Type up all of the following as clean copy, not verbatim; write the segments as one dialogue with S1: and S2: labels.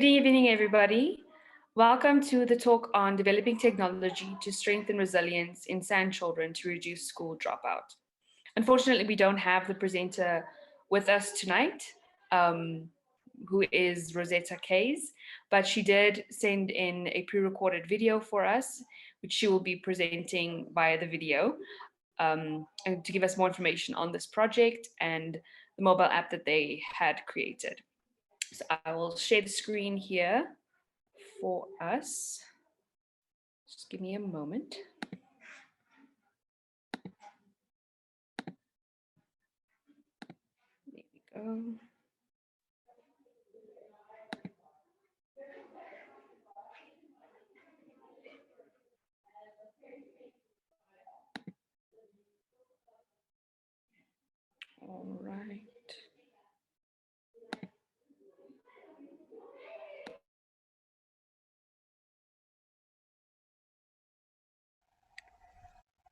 S1: evening, everybody. Welcome to the talk on developing technology to strengthen resilience in San Children to reduce school dropout. Unfortunately, we don't have the presenter with us tonight, who is Rosetta Kays, but she did send in a pre-recorded video for us, which she will be presenting via the video, and to give us more information on this project and the mobile app that they had created. So I will share the screen here for us. Just give me a moment. There we go. All right.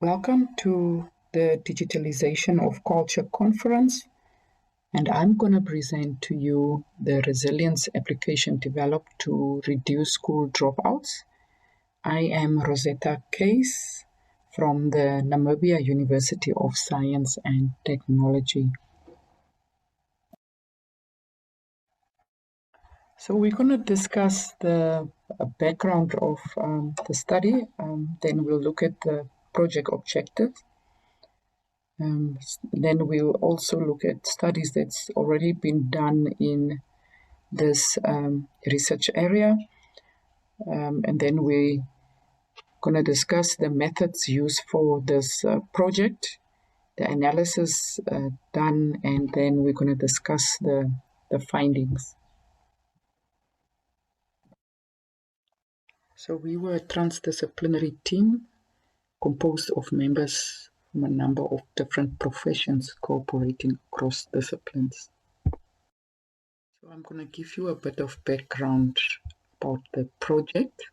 S2: Welcome to the Digitalization of Culture conference, and I'm going to present to you the resilience application developed to reduce school dropouts. I am Rosetta Kays from the Namibia University of Science and Technology. So we're going to discuss the background of the study, then we'll look at the project objectives. Then we'll also look at studies that's already been done in this research area. And then we're going to discuss the methods used for this project, the analysis done, and then we're going to discuss the findings. So we were a transdisciplinary team composed of members from a number of different professions cooperating across disciplines. So I'm going to give you a bit of background about the project.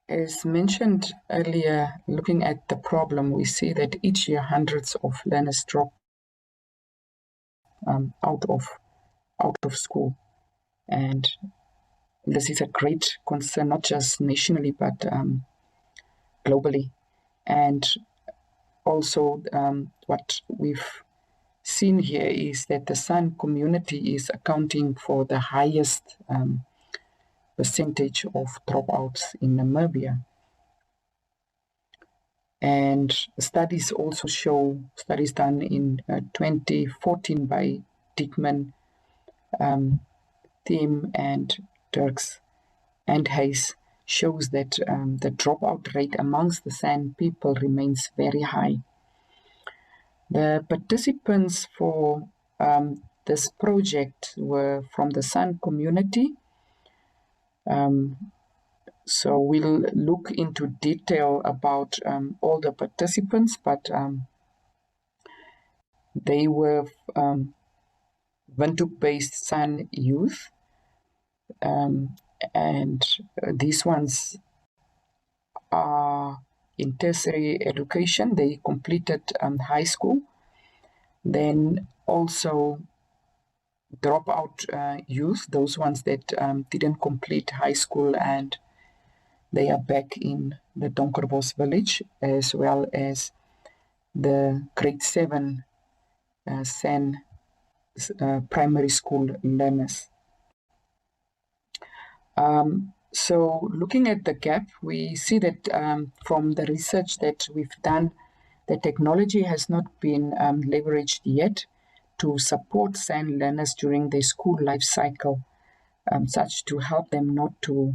S2: As mentioned earlier, looking at the problem, we see that each year hundreds of learners drop out of school. And this is a great concern, not just nationally, but globally. And also what we've seen here is that the San community is accounting for the highest percentage of dropouts in Namibia. And studies also show, studies done in 2014 by Diekman, Thiem and Dirks and Hayes, shows that the dropout rate amongst the San people remains very high. The participants for this project were from the San community. So we'll look into detail about all the participants, but they were Windhoek-based San youth, and these ones are in tertiary education. They completed high school, then also dropout youth, those ones that didn't complete high school, and they are back in the Donkerbos Village, as well as the grade 7 San primary school learners. So looking at the gap, we see that from the research that we've done, the technology has not been leveraged yet to support San learners during their school life cycle, such to help them not to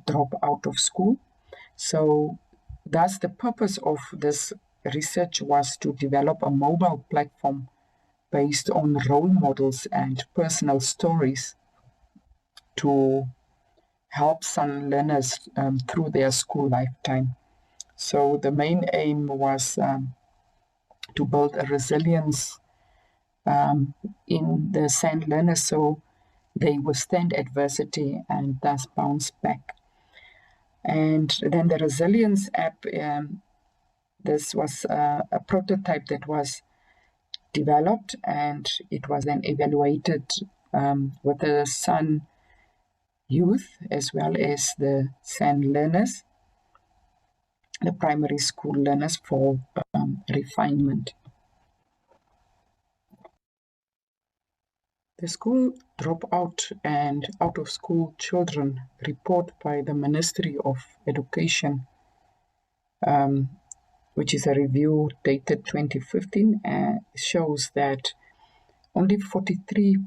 S2: drop out of school. So thus the purpose of this research was to develop a mobile platform based on role models and personal stories to help San learners through their school lifetime. So the main aim was to build a resilience in the San learners so they withstand adversity and thus bounce back. And then the resilience app, this was a prototype that was developed, and it was then evaluated with the San youth as well as the San learners, the primary school learners, for refinement. The school dropout and out-of-school children report by the Ministry of Education, which is a review dated 2015, shows that only 43%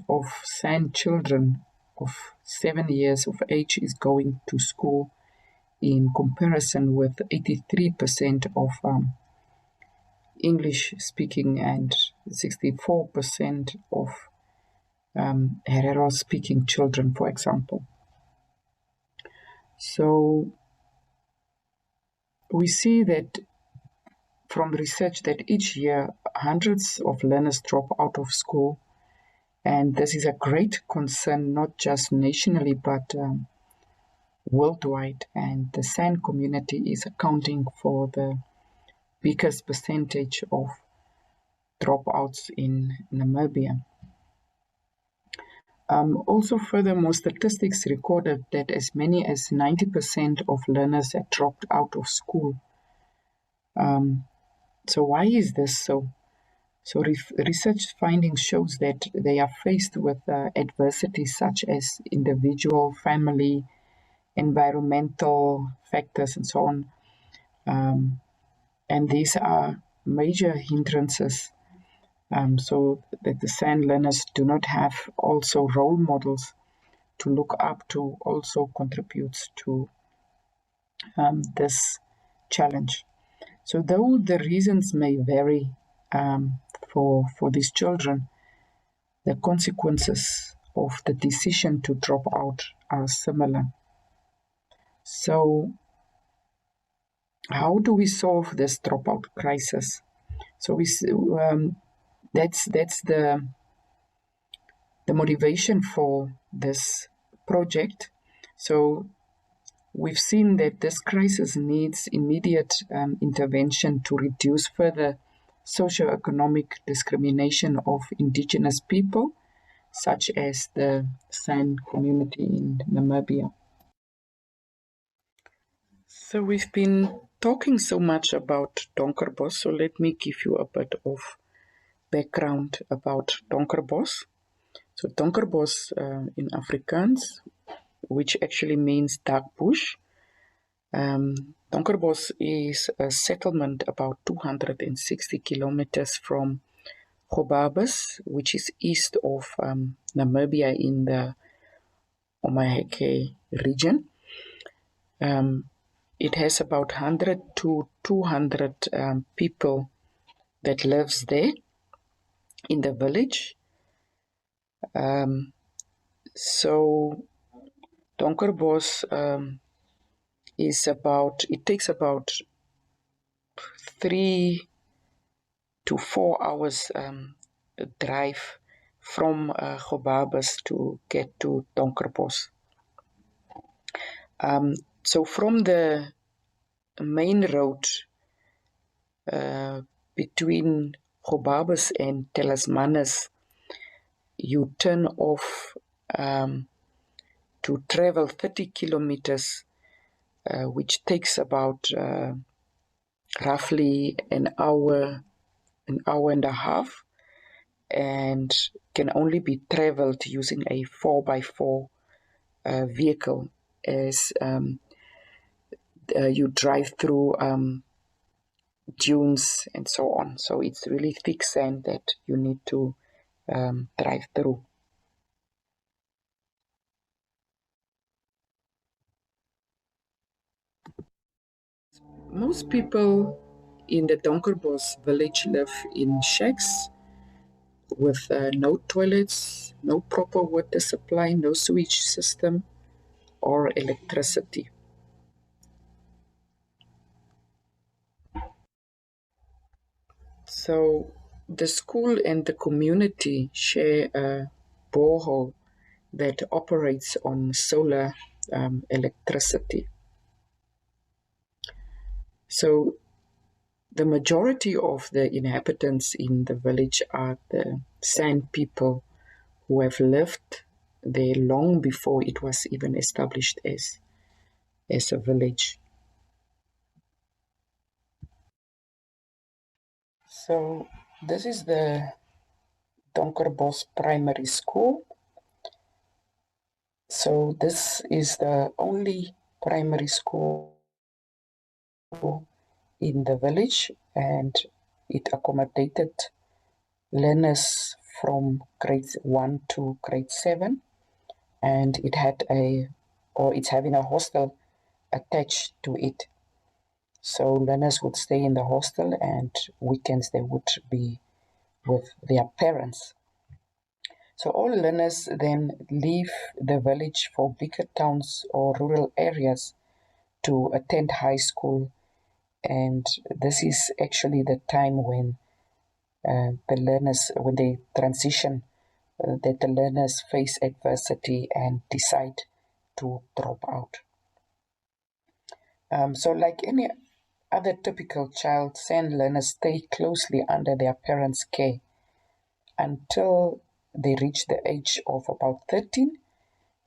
S2: of San children of 7 years of age is going to school, in comparison with 83% of English-speaking and 64% of Herero-speaking children, for example. So we see that from research that each year hundreds of learners drop out of school, and this is a great concern not just nationally but worldwide, and the San community is accounting for the biggest percentage of dropouts in Namibia. Also, furthermore, statistics recorded that as many as 90% of learners had dropped out of school. So why is this so? So research findings shows that they are faced with adversity such as individual, family, environmental factors, and so on. And these are major hindrances, so that the San learners do not have also role models to look up to, also contributes to this challenge. So though the reasons may vary for these children, the consequences of the decision to drop out are similar. So how do we solve this dropout crisis? So that's the motivation for this project. So we've seen that this crisis needs immediate intervention to reduce further socioeconomic discrimination of indigenous people, such as the San community in Namibia. So we've been talking so much about Donkerbos, so let me give you a bit of background about Donkerbos. So Donkerbos in Afrikaans, which actually means dark bush. Donkerbos is a settlement about 260 kilometers from Gobabis, which is east of Namibia in the Omaheke region. It has about 100 to 200 people that lives there in the village. So Donkerbos it takes about 3 to 4 hours drive from Gobabis to get to Donkerbos. So from the main road between Gobabis and Telasmanis, you turn off to travel 30 kilometers, which takes about roughly an hour and a half, and can only be traveled using a 4x4 vehicle, as you drive through dunes and so on. So it's really thick sand that you need to drive through. Most people in the Donkerbos village live in shacks with no toilets, no proper water supply, no sewage system, or electricity. So the school and the community share a borehole that operates on solar electricity. So the majority of the inhabitants in the village are the San people who have lived there long before it was even established as a village. So this is the Donkerbos Primary School. So this is the only primary school in the village, and it accommodated learners from grade 1 to grade 7, and it's having a hostel attached to it. So learners would stay in the hostel, and weekends they would be with their parents. So all learners then leave the village for bigger towns or rural areas to attend high school, and this is actually the time when the learners, when they transition, that the learners face adversity and decide to drop out. So like any other typical child, San learners stay closely under their parents' care until they reach the age of about 13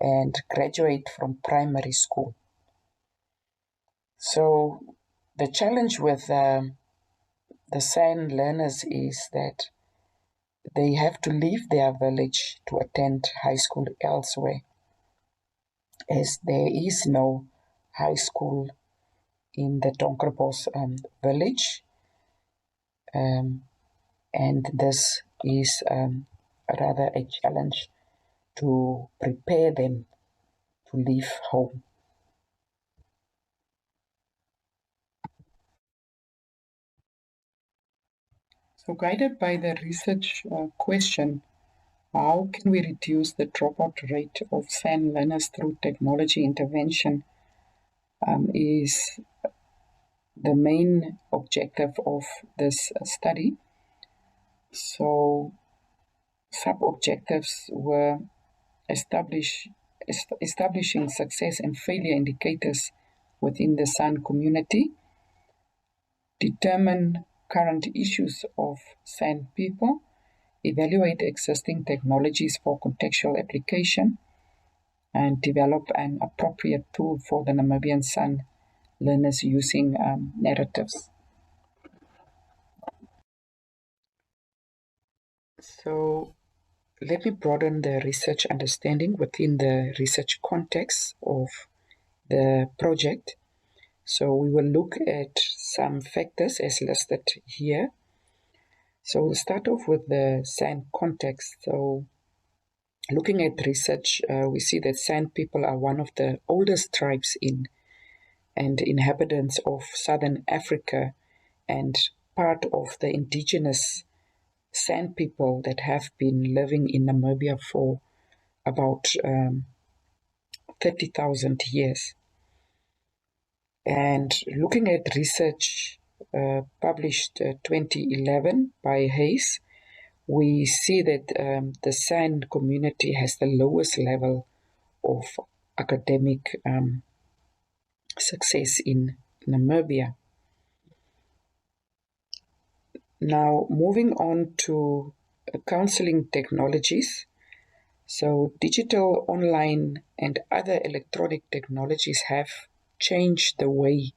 S2: and graduate from primary school. So the challenge with the San learners is that they have to leave their village to attend high school elsewhere, as there is no high school in the Donkerbos village, and this is rather a challenge to prepare them to leave home. So, guided by the research question, how can we reduce the dropout rate of San learners through technology intervention, is the main objective of this study. So, sub-objectives were establishing success and failure indicators within the San community, determine current issues of San people, evaluate existing technologies for contextual application, and develop an appropriate tool for the Namibian San learners using narratives. So let me broaden the research understanding within the research context of the project. So we will look at some factors as listed here. So we'll start off with the San context. So looking at research, we see that San people are one of the oldest tribes in and inhabitants of southern Africa, and part of the indigenous San people that have been living in Namibia for about 30,000 years. And looking at research published 2011 by Hayes, we see that the San community has the lowest level of academic success in Namibia. Now, moving on to counseling technologies. So, digital, online, and other electronic technologies have changed the way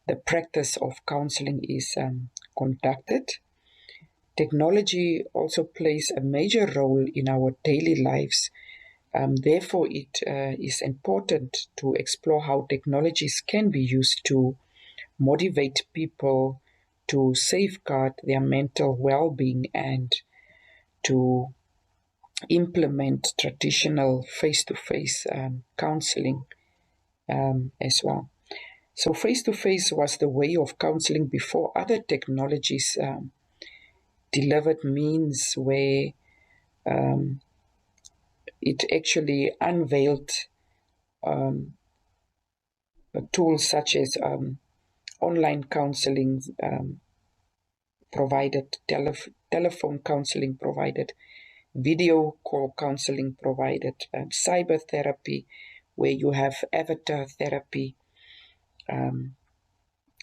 S2: the practice of counseling is conducted. Technology also plays a major role in our daily lives. Therefore, it is important to explore how technologies can be used to motivate people to safeguard their mental well-being and to implement traditional face-to-face counseling as well. So face-to-face was the way of counseling before other technologies delivered means where it actually unveiled tools such as online counseling provided, telephone counseling provided, video call counseling provided, cyber therapy, where you have avatar therapy,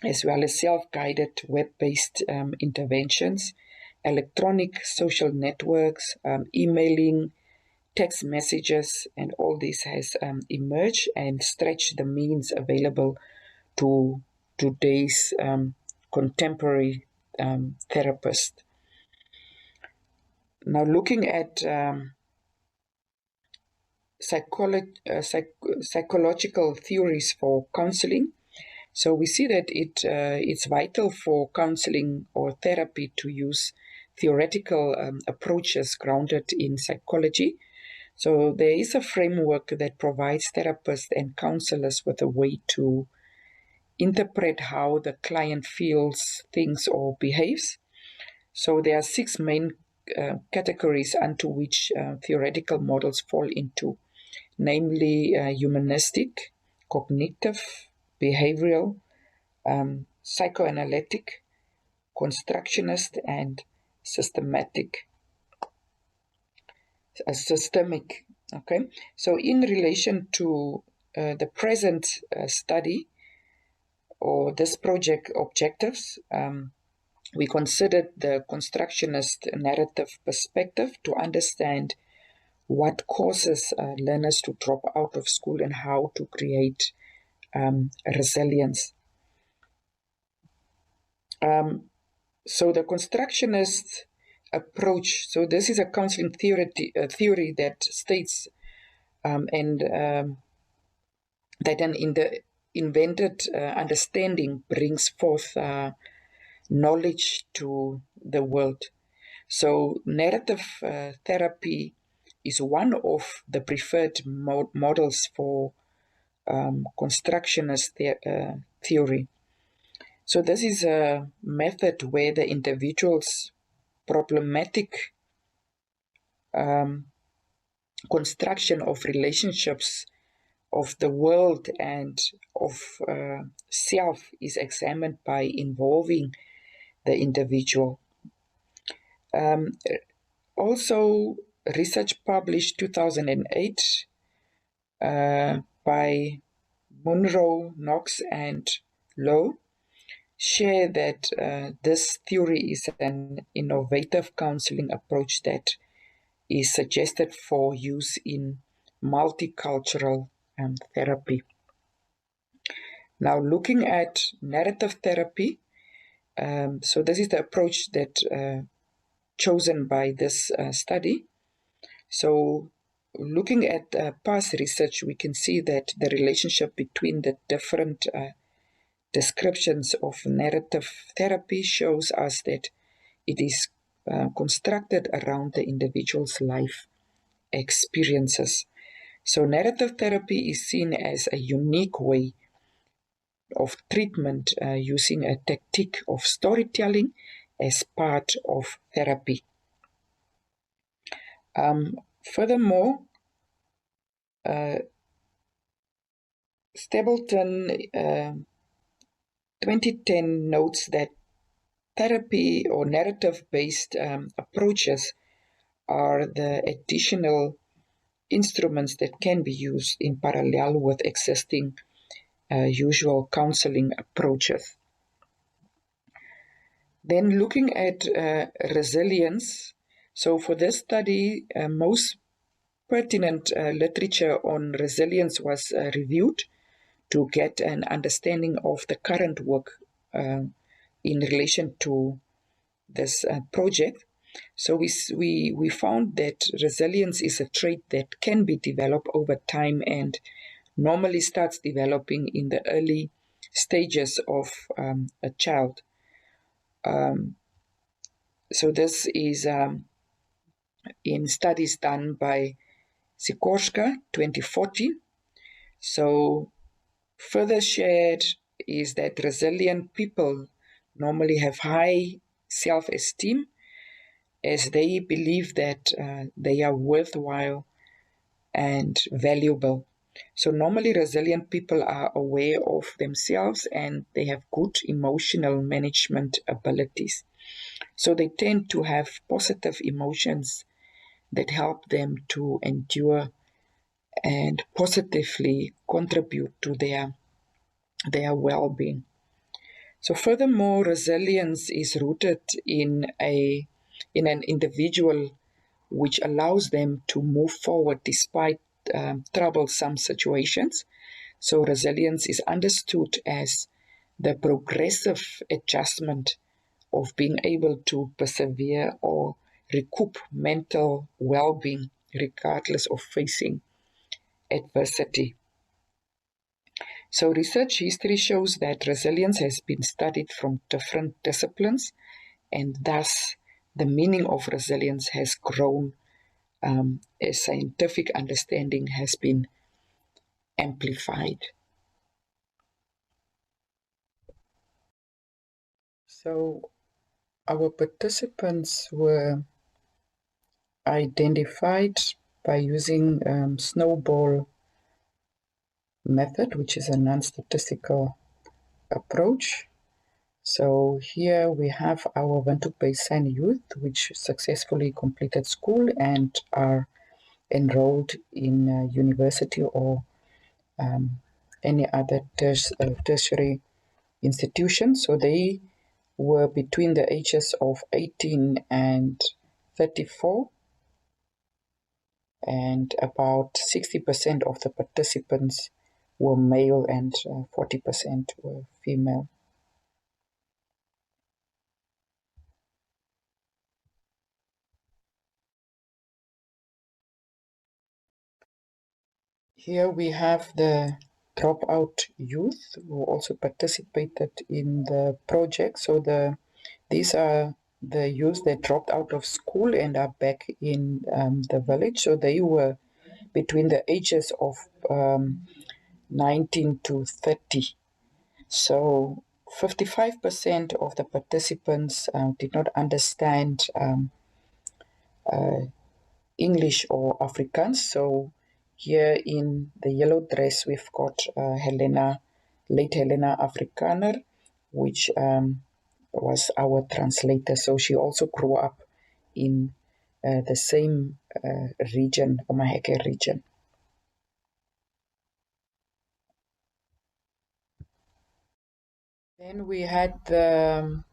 S2: as well as self-guided web-based interventions, electronic social networks, emailing, text messages, and all this has emerged and stretched the means available to today's contemporary therapist. Now, looking at psychological theories for counseling, so we see that it's vital for counseling or therapy to use theoretical approaches grounded in psychology. So there is a framework that provides therapists and counselors with a way to interpret how the client feels, thinks, or behaves. So there are 6 main categories unto which theoretical models fall into, namely humanistic, cognitive, behavioral, psychoanalytic, constructionist, and systemic. Okay, so in relation to the present study or this project objectives, we considered the constructionist narrative perspective to understand what causes learners to drop out of school and how to create resilience. So the constructionist approach, so this is a counseling theory that states that in the invented understanding brings forth knowledge to the world. So narrative therapy is one of the preferred models for constructionist theory. So this is a method where the individual's problematic construction of relationships, of the world, and of self is examined by involving the individual. Also, research published 2008 by Munro, Knox, and Lowe share that this theory is an innovative counseling approach that is suggested for use in multicultural therapy. Now, looking at narrative therapy, so this is the approach that chosen by this study. So looking at past research, we can see that the relationship between the different descriptions of narrative therapy shows us that it is constructed around the individual's life experiences. So narrative therapy is seen as a unique way of treatment using a tactic of storytelling as part of therapy. Furthermore, Stapleton 2010 notes that therapy or narrative-based approaches are the additional instruments that can be used in parallel with existing usual counseling approaches. Then looking at resilience, so for this study, most pertinent literature on resilience was reviewed to get an understanding of the current work in relation to this project. So we found that resilience is a trait that can be developed over time and normally starts developing in the early stages of a child. So this is in studies done by Sikorska 2014. So further shared is that resilient people normally have high self-esteem as they believe that they are worthwhile and valuable. So normally resilient people are aware of themselves and they have good emotional management abilities. So they tend to have positive emotions that help them to endure and positively contribute to their well-being. So furthermore, resilience is rooted in an individual, which allows them to move forward despite troublesome situations. So resilience is understood as the progressive adjustment of being able to persevere or recoup mental well-being regardless of facing adversity. So research history shows that resilience has been studied from different disciplines, and thus the meaning of resilience has grown as scientific understanding has been amplified. So our participants were identified by using snowball method, which is a non-statistical approach. So here we have our Windhoek San youth, which successfully completed school and are enrolled in university or any other tertiary institution. So they were between the ages of 18 and 34, and about 60% of the participants were male and 40% were female. Here we have the dropout youth who also participated in the project. So these are the youth that dropped out of school and are back in the village. So they were between the ages of 19 to 30. So 55% of the participants did not understand English or Afrikaans. So here in the yellow dress, we've got late Helena Afrikaner, which was our translator. So she also grew up in the same region, Omaheke region. Then we had the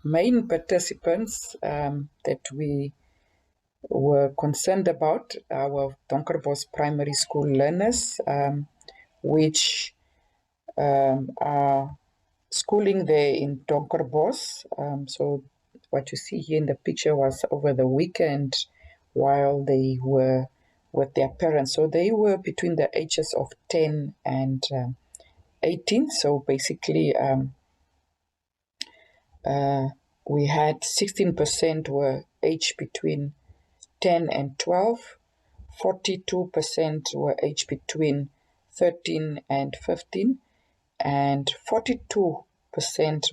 S2: main participants that we were concerned about, our Donkerbos primary school learners, which are schooling there in Donkerbos. So what you see here in the picture was over the weekend while they were with their parents. So they were between the ages of 10 and 18. So basically, we had 16% were aged between 10 and 12, 42% were aged between 13 and 15, and 42%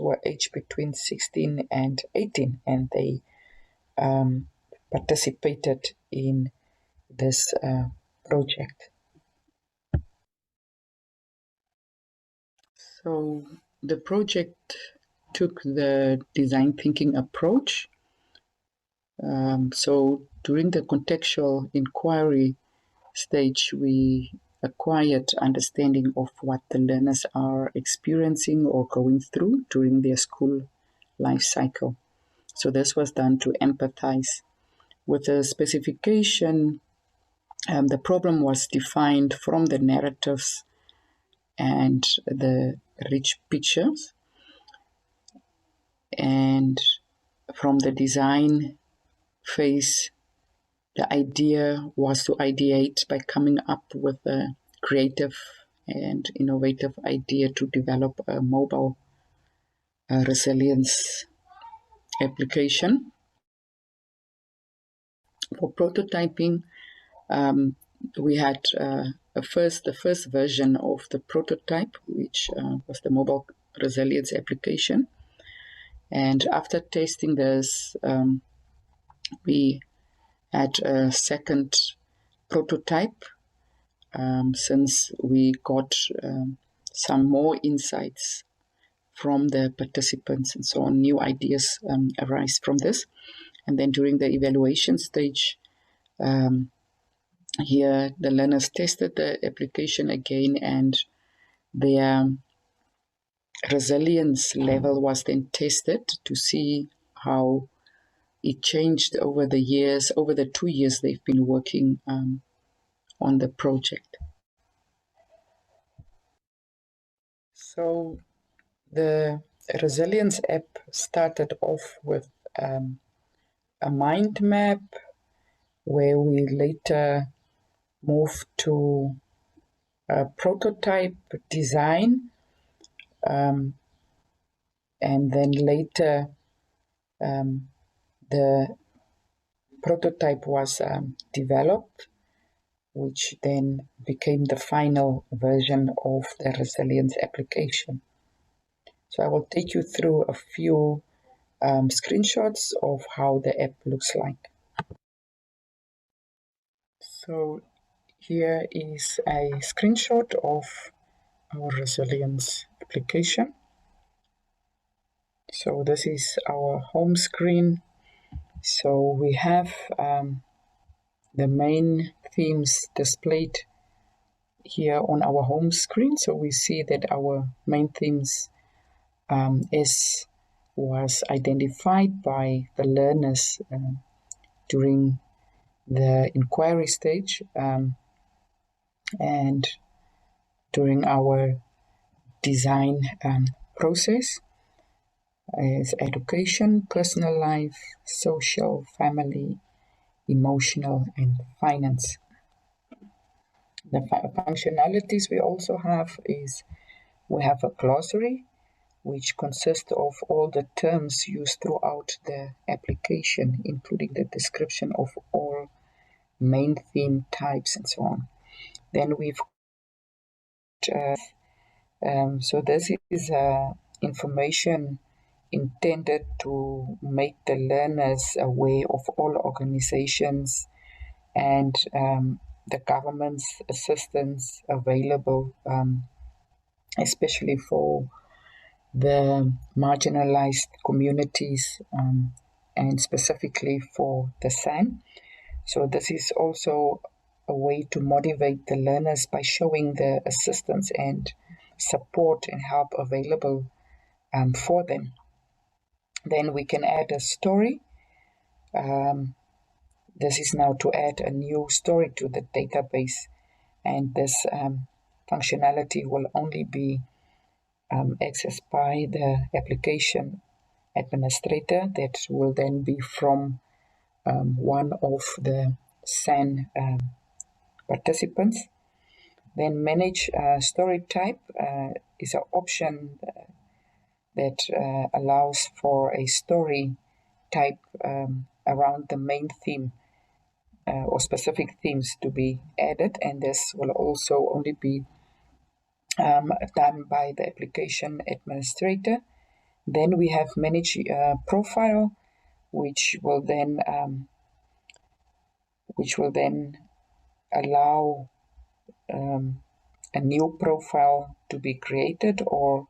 S2: were aged between 16 and 18, and they participated in this project. So the project took the design thinking approach. So during the contextual inquiry stage, we acquired understanding of what the learners are experiencing or going through during their school life cycle. So this was done to empathize. With the specification, the problem was defined from the narratives and the rich pictures, and from the design phase, the idea was to ideate by coming up with a creative and innovative idea to develop a mobile resilience application. For prototyping, we had the first version of the prototype, which was the mobile resilience application. And after testing this, we had a second prototype, since we got some more insights from the participants and so on. New ideas arise from this. And then during the evaluation stage, here the learners tested the application again, and their resilience level was then tested to see how it changed over the years, over the 2 years they've been working on the project. So the resilience app started off with a mind map, where we later moved to a prototype design, and then later the prototype was developed, which then became the final version of the resilience application. So I will take you through a few screenshots of how the app looks like. So here is a screenshot of our resilience application. So this is our home screen. So we have the main themes displayed here on our home screen. So we see that our main themes was identified by the learners during the inquiry stage, and during our design process is education, personal life, social, family, emotional, and finance. The functionalities we also have is we have a glossary, which consists of all the terms used throughout the application, including the description of all main theme types and so on. Then we've so this is information intended to make the learners aware of all organizations and the government's assistance available, especially for the marginalized communities, and specifically for the SAN. So this is also a way to motivate the learners by showing the assistance and support and help available for them. Then we can add a story. This is now to add a new story to the database, and this functionality will only be accessed by the application administrator. That will then be from one of the SAN participants. Then manage story type is an option that allows for a story type around the main theme or specific themes to be added, and this will also only be done by the application administrator. Then we have manage profile, which will then allow a new profile to be created, or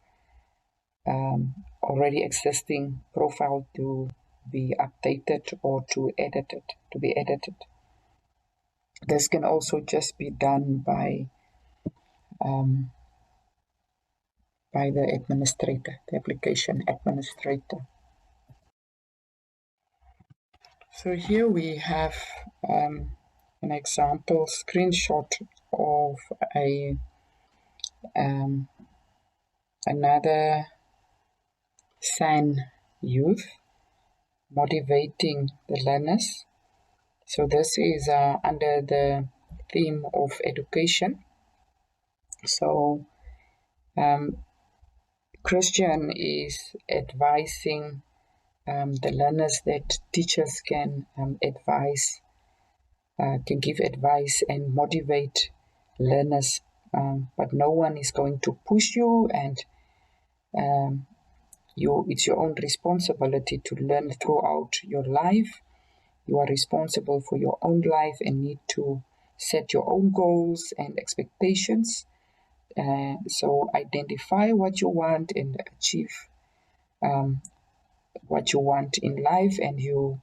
S2: already existing profile to be updated or to be edited. This can also just be done by the administrator, the application administrator. So here we have an example screenshot of another SAN youth motivating the learners. So this is under the theme of education. So Christian is advising the learners that teachers can can give advice and motivate learners, but no one is going to push you, and it's your own responsibility to learn throughout your life. You are responsible for your own life and need to set your own goals and expectations. So identify what you want and achieve what you want in life, and you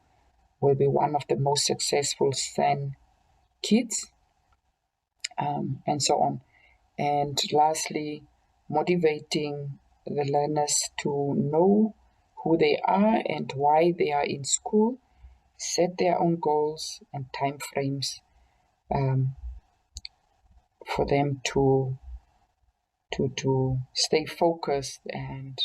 S2: will be one of the most successful SAN kids, and so on. And lastly, motivating the learners to know who they are and why they are in school, set their own goals and time frames for them to stay focused and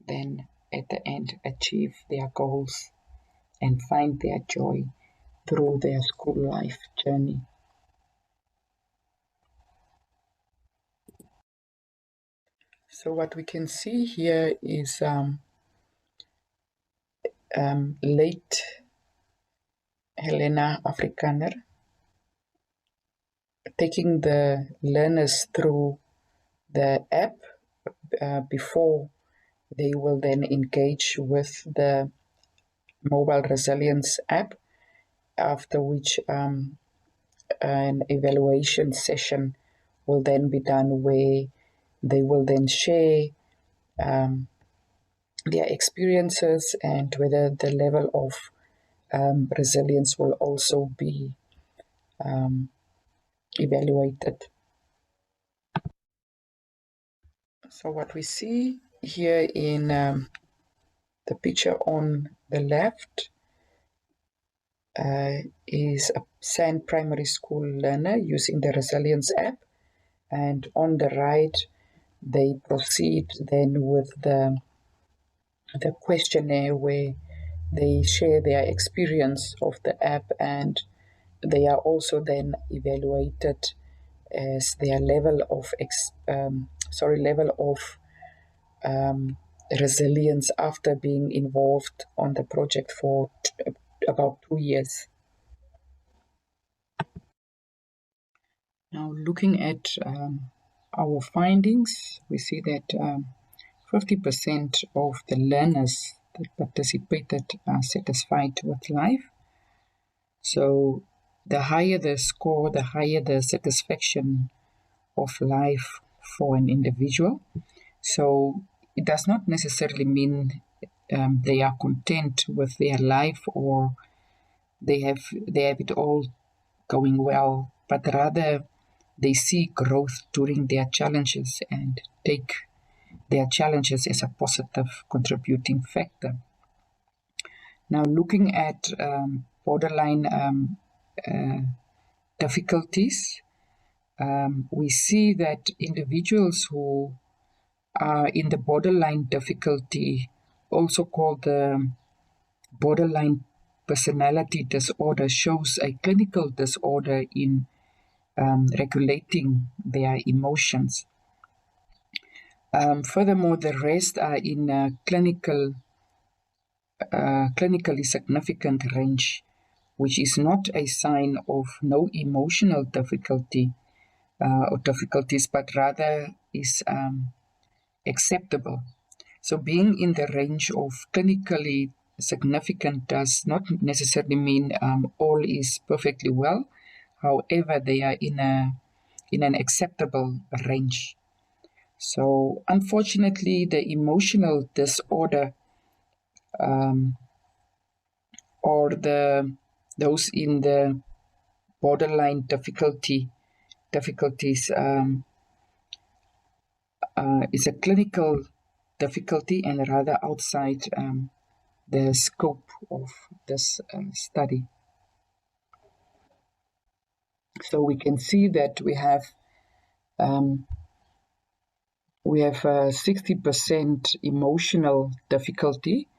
S2: then at the end achieve their goals and find their joy through their school life journey. So what we can see here is late Helena Afrikaner taking the learners through the app before they will then engage with the mobile resilience app, after which an evaluation session will then be done where they will then share their experiences and whether the level of resilience will also be evaluated. So what we see here in the picture on the left is a San Primary School learner using the Resilience app, and on the right they proceed then with the questionnaire where they share their experience of the app, and they are also then evaluated as their level of resilience after being involved on the project for about 2 years. Now, looking at our findings, we see that 50% of the learners that participated are satisfied with life. So the higher the score, the higher the satisfaction of life for an individual. So it does not necessarily mean they are content with their life or they have it all going well, but rather they see growth during their challenges and take their challenges as a positive contributing factor. Now, looking at borderline difficulties, we see that individuals who are in the borderline difficulty, also called the borderline personality disorder, shows a clinical disorder in regulating their emotions. Furthermore, the rest are in a clinically significant range, which is not a sign of no emotional difficulty or difficulties, but rather is acceptable. So being in the range of clinically significant does not necessarily mean all is perfectly well. However, they are in an acceptable range. So unfortunately, the emotional disorder or those in the borderline difficulties is a clinical difficulty and rather outside the scope of this study. So we can see that we have 60% emotional difficulty,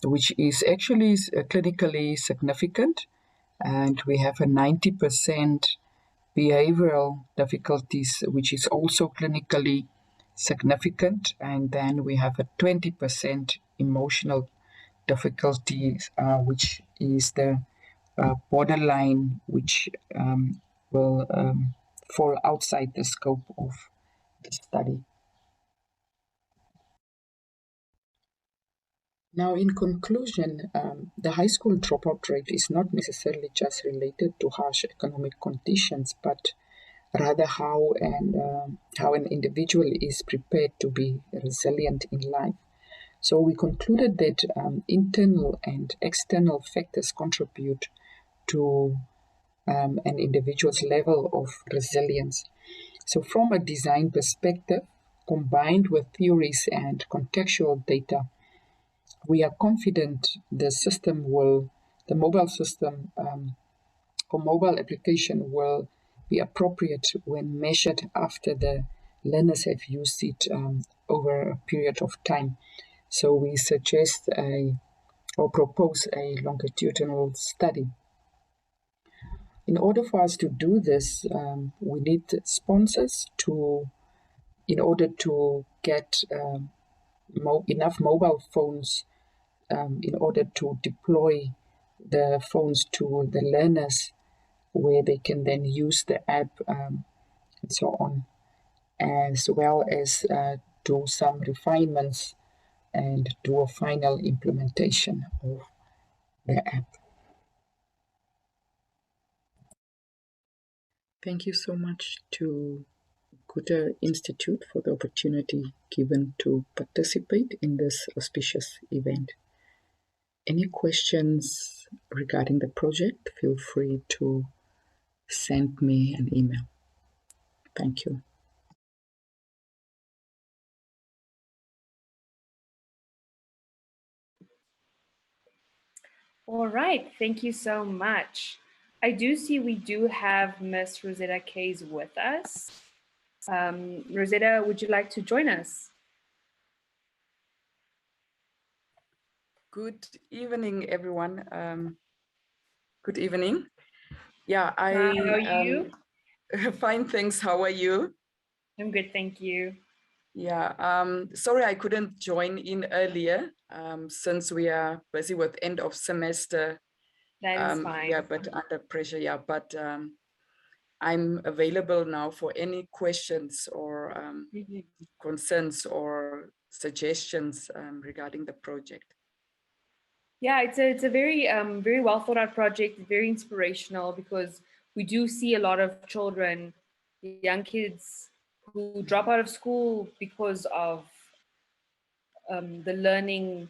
S2: which is actually clinically significant, and we have a 90% behavioral difficulties, which is also clinically significant, and then we have a 20% emotional difficulties, which is the borderline, which will fall outside the scope of the study. Now, in conclusion, the high school dropout rate is not necessarily just related to harsh economic conditions, but rather how an individual is prepared to be resilient in life. So we concluded that internal and external factors contribute to an individual's level of resilience. So from a design perspective, combined with theories and contextual data, we are confident the mobile system or mobile application will be appropriate when measured after the learners have used it over a period of time. So we suggest or propose a longitudinal study. In order for us to do this, we need sponsors in order to get enough mobile phones in order to deploy the phones to the learners where they can then use the app and so on, as well as do some refinements and do a final implementation of the app. Thank you so much to Goethe-Institut for the opportunity given to participate in this auspicious event. Any questions regarding the project, feel free to send me an email. Thank you.
S1: All right, thank you so much. I do see we do have Miss Rosetta Kays with us. Rosetta, would you like to join us?
S3: Good evening, everyone. Good evening. Yeah,
S1: How are you?
S3: Fine, thanks. How are you?
S1: I'm good, thank you.
S3: Yeah, sorry I couldn't join in earlier since we are busy with end of semester.
S1: That is fine.
S3: Yeah, but under pressure, yeah. But I'm available now for any questions or concerns or suggestions regarding the project.
S1: Yeah, it's a very very well thought out project, very inspirational, because we do see a lot of children, young kids who drop out of school because of the learning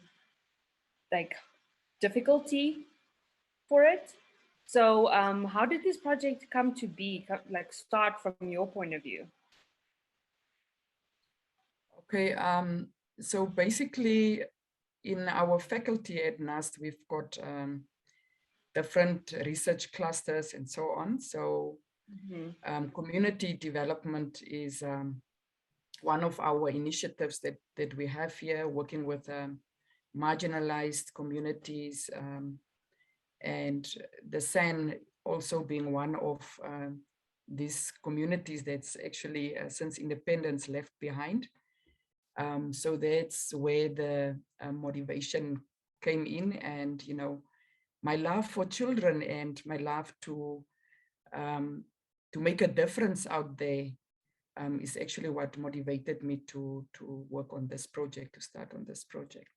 S1: like difficulty for it. So how did this project come to be, like start from your point of view?
S3: Okay, so basically in our faculty at NUST, we've got different research clusters and so on. So community development is one of our initiatives that we have here, working with marginalized communities, and the SAN also being one of these communities that's actually since independence left behind. So that's where the motivation came in, and my love for children and my love to make a difference out there is actually what motivated me to work on this project, to start on this project.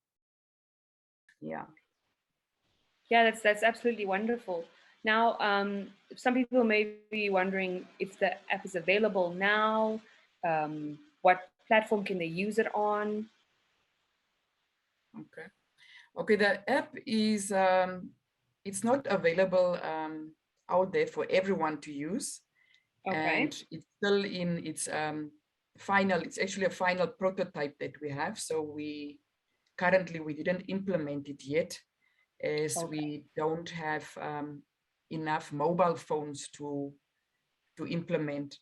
S3: Yeah.
S1: Yeah, that's absolutely wonderful. Now, some people may be wondering if the app is available now. What platform can they use it on?
S3: Okay. Okay, the app is it's not available out there for everyone to use. Okay. And it's still in its it's actually a final prototype that we have. So currently we didn't implement it yet, as we don't have enough mobile phones to implement.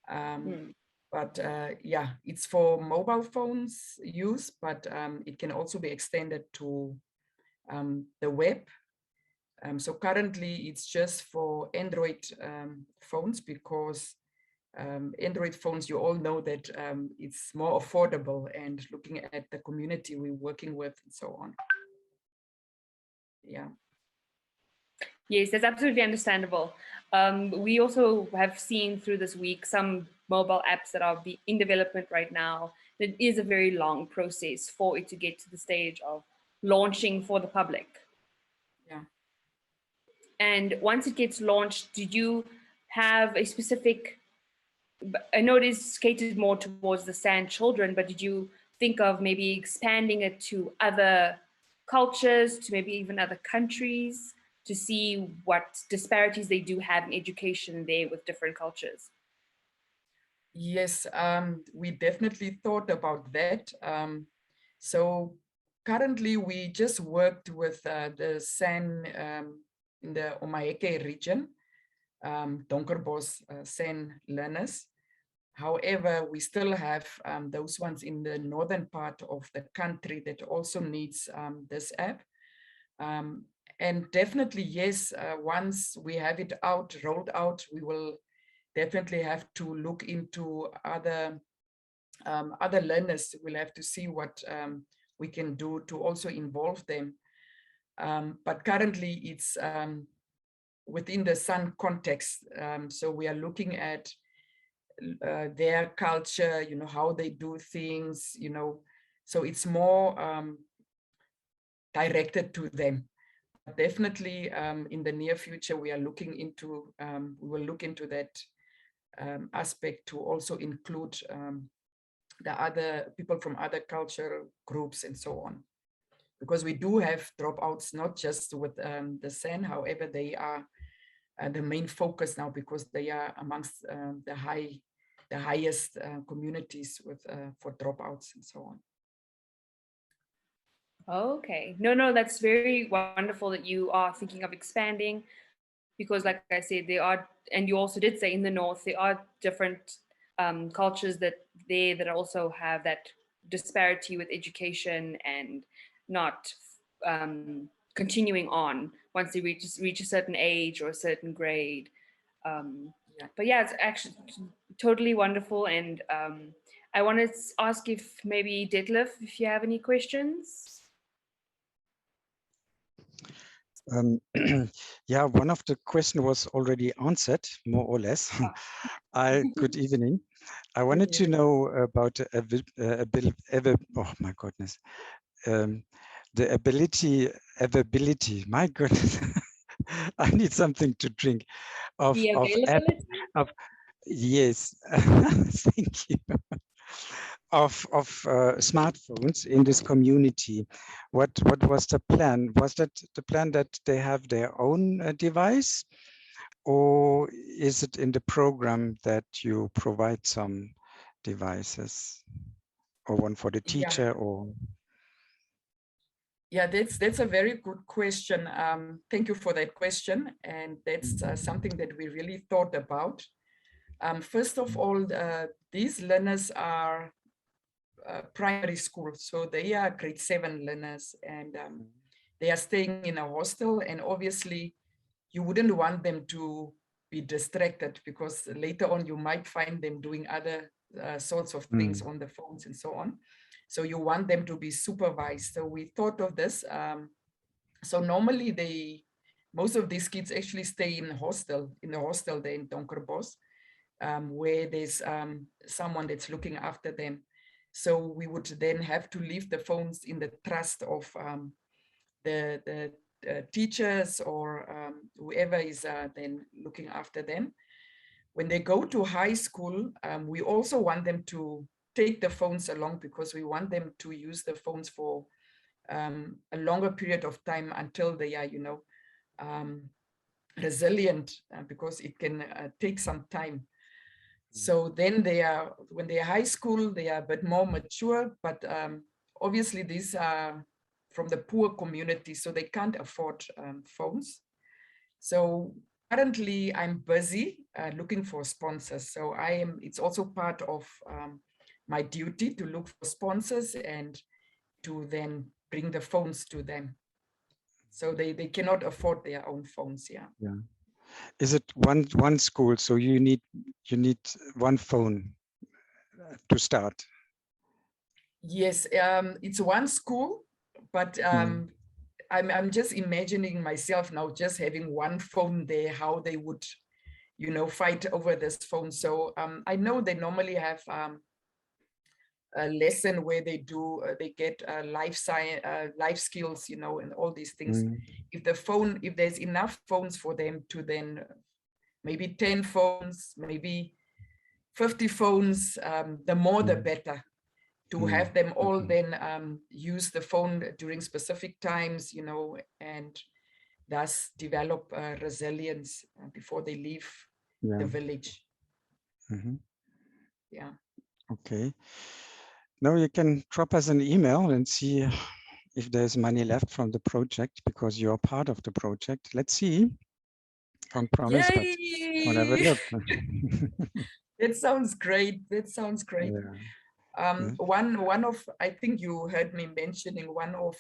S3: But yeah, it's for mobile phones use, but it can also be extended to the web. So currently it's just for Android phones, because Android phones, you all know that it's more affordable, and looking at the community we're working with and so on. Yeah.
S1: Yes, that's absolutely understandable. We also have seen through this week some mobile apps that are in development right now. It is a very long process for it to get to the stage of launching for the public.
S3: Yeah.
S1: And once it gets launched, did you have a specific, I know it is catered more towards the San children, but did you think of maybe expanding it to other cultures, to maybe even other countries? to see what disparities they do have in education there with different cultures?
S3: Yes, we definitely thought about that. So currently we just worked with the San, in the Omaeke region, Donkerbos San learners. However, we still have those ones in the northern part of the country that also needs this app. And definitely, yes, once we have it out, rolled out, we will definitely have to look into other learners. We'll have to see what we can do to also involve them. But currently it's within the San context. So we are looking at their culture, you know, how they do things, you know, so it's more directed to them. Definitely in the near future, we are looking into, we will look into that aspect to also include the other people from other cultural groups and so on. Because we do have dropouts, not just with the San, however, they are the main focus now because they are amongst the highest communities with for dropouts and so on.
S1: Okay. No, that's very wonderful that you are thinking of expanding, because like I said, there are, and you also did say in the north, there are different cultures that also have that disparity with education and not continuing on once they reach a certain age or a certain grade. But yeah, it's actually totally wonderful. And I wanted to ask if maybe Detlef, if you have any questions.
S4: Yeah, one of the question was already answered, more or less. Good evening. I wanted to know about oh my goodness, the availability. My goodness, I need something to drink.
S1: The availability?
S4: Yes, thank you. Of smartphones in this community. What was the plan? Was that the plan that they have their own device, or is it in the program that you provide some devices, or one for the teacher? Or
S3: yeah, that's a very good question. Thank you for that question, and that's something that we really thought about. First of all, these learners are primary school, so they are grade 7 learners, and they are staying in a hostel, and obviously you wouldn't want them to be distracted because later on you might find them doing other sorts of things on the phones and so on. So you want them to be supervised. So we thought of this. So normally most of these kids actually stay in the hostel there in Donkerbos, where there's someone that's looking after them. So we would then have to leave the phones in the trust of the teachers or whoever is then looking after them. When they go to high school, we also want them to take the phones along because we want them to use the phones for a longer period of time until they are, you know, resilient, because it can take some time. So then when they are high school, they are a bit more mature, but obviously these are from the poor community, so they can't afford phones. So currently I'm busy looking for sponsors. So it's also part of my duty to look for sponsors and to then bring the phones to them. So they cannot afford their own phones, yeah.
S4: Is it one school? So you need one phone to start?
S3: Yes, it's one school, but I'm just imagining myself now just having one phone there, how they would, you know, fight over this phone. So I know they normally have a lesson where they get life science, life skills, you know, and all these things. If there's enough phones for them to then maybe 10 phones, maybe 50 phones, the more the better. To have them all then use the phone during specific times, you know, and thus develop resilience before they leave the village. Yeah.
S4: Okay. Now you can drop us an email and see if there's money left from the project, because you're part of the project. Let's see. Can't promise, but we'll have a look.
S3: That sounds great. That sounds great.
S4: Yeah.
S3: One of, I think you heard me mentioning, one of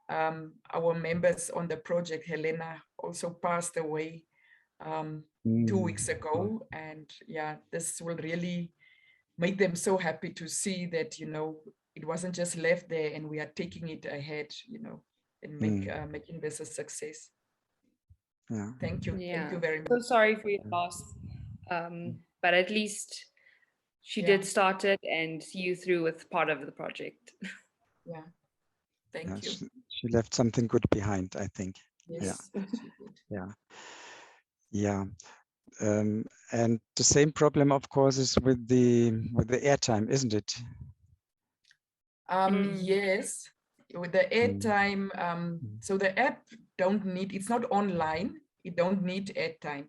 S3: our members on the project, Helena, also passed away 2 weeks ago. And yeah, this will really make them so happy to see that, you know, it wasn't just left there and we are taking it ahead, you know, and making this a success.
S4: Yeah.
S3: Thank you.
S1: Yeah.
S3: Thank you very much.
S1: So sorry for your loss. But at least she did start it and see you through with part of the project.
S3: Yeah. Thank you.
S4: She left something good behind, I think.
S3: Yes.
S4: Yeah. Yeah. And the same problem, of course, is with the airtime, isn't it?
S3: Yes, with the airtime. So the app don't need, it's not online. It don't need airtime.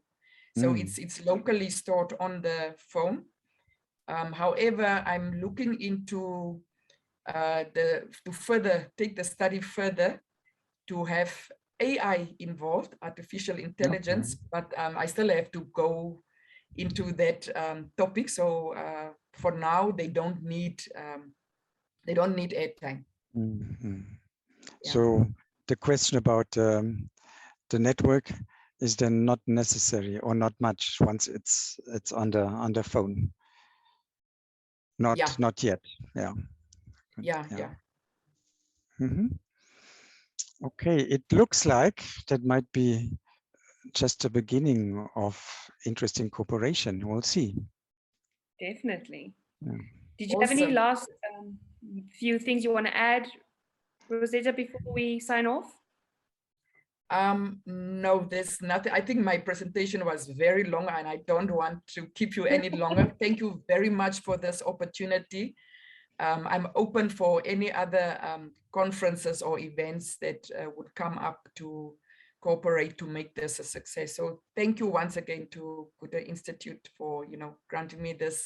S3: So it's locally stored on the phone. However, I'm looking into to further take the study further, to have AI involved, artificial intelligence, but I still have to go into that topic. So for now, they don't need airtime.
S4: So the question about the network is then not necessary or not much once it's on the phone. Not yet. Yeah.
S3: Yeah.
S4: Okay, it looks like that might be just the beginning of interesting cooperation. We'll see.
S1: Definitely.
S4: Yeah.
S1: Did you have any last few things you want to add, Rosetta, before we sign off?
S3: No, there's nothing. I think my presentation was very long and I don't want to keep you any longer. Thank you very much for this opportunity. I'm open for any other conferences or events that would come up to cooperate to make this a success. So thank you once again to Goethe-Institut for, you know, granting me this